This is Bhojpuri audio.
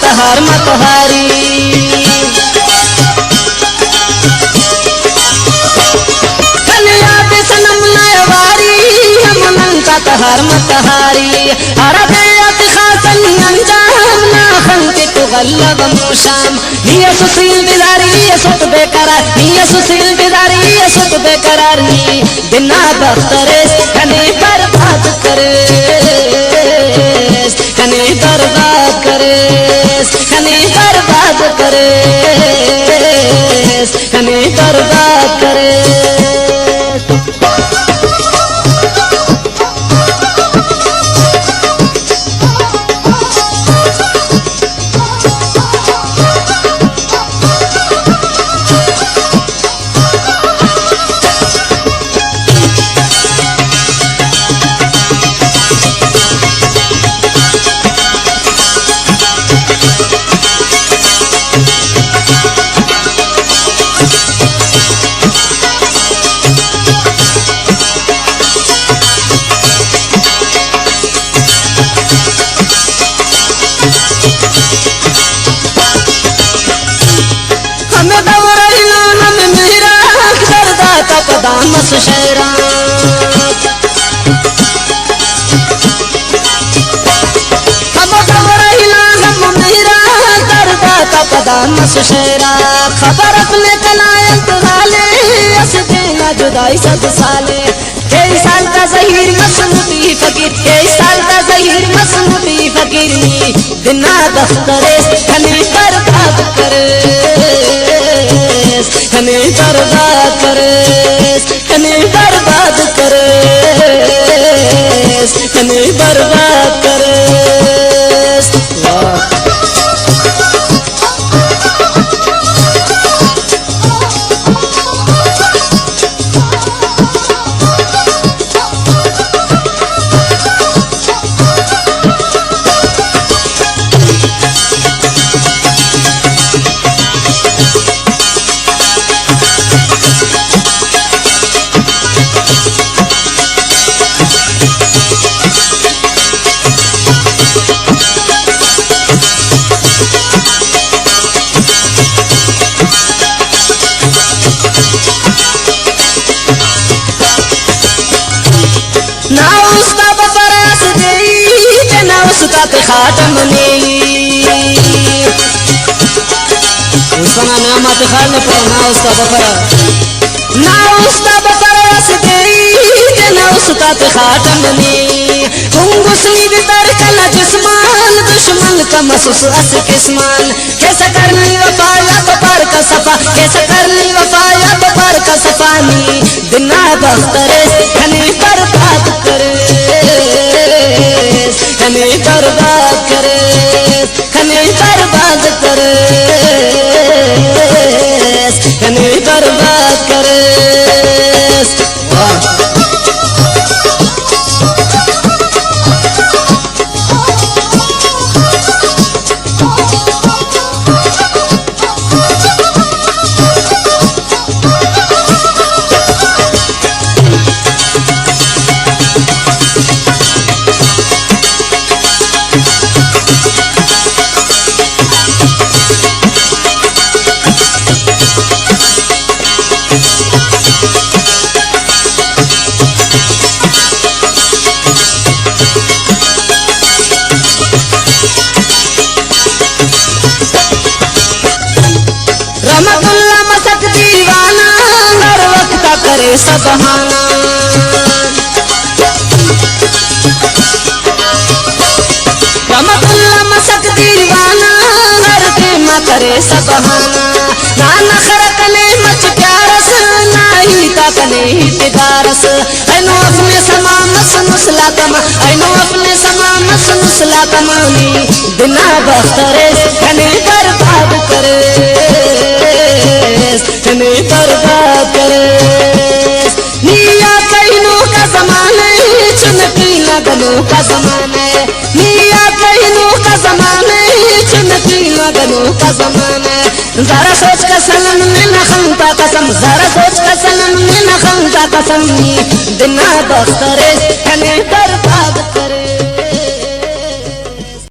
तहार मतहारी कन्या पे सनम नयवारी हमनन का तहार मतहारी अरबियत खासन अंजाम ना खंके तुगल्लब मुशाम निया सुसील बिदारी सुत बेकरार निया सुसील बिदारी सुत बेकरार नी बिना बख्तरे कने बर्बाद करे कने बर्बाद करे कने बर्बाद करे कने बर्बाद करे दामस शेरा हम खबरहिला हम मेरा दर्दा तपदामस शेरा खबर अपने कलायत वाले असके ना जुदाई सद साले कई साल का ज़हीर मसनूती फकीर कई साल का ज़हीर मसनूती फकीर नी बिना दफ्तरे कने बर्बाद करे कने बर्बाद करे कने बर्बाद करे कने बर्बाद करे खाटम ने उसना नामत खान पर ना उसका बफरा ना उसका बफरा असदरी ना उसका खाटम ने गुंगुसनी भीतर कला जिस्मान दुश्मन का महसूस अस किस्मान कैसे करनी वफा या पर का सफा कैसे करनी वफा या पर का सफानी बिना बख्तरे कने बर्बाद करे कने बर्बाद करे कने बर्बाद करे कने बर्बाद करे करे सबहाना रमतुल्ला मसक दीवाना हर प्रेम करे सबहाना ना नखर कने मच प्यारस ना ही ता कने तिगारस ऐनो अपने समा मस मुसला कमा ऐनो अपने समा मस मुसला कमानी बिना बख्तरे कने बर्बाद करे कने बर्बाद करे निया कहनों का ज़माना है चुनकी लगनों का ज़माना है निया कहनों का ज़माना है चुनकी लगनों का ज़माना है ज़रा सोच का सनम में न खंता कसम ज़रा सोच का सनम में न खंता कसम बिना बख्तरे कने बर्बाद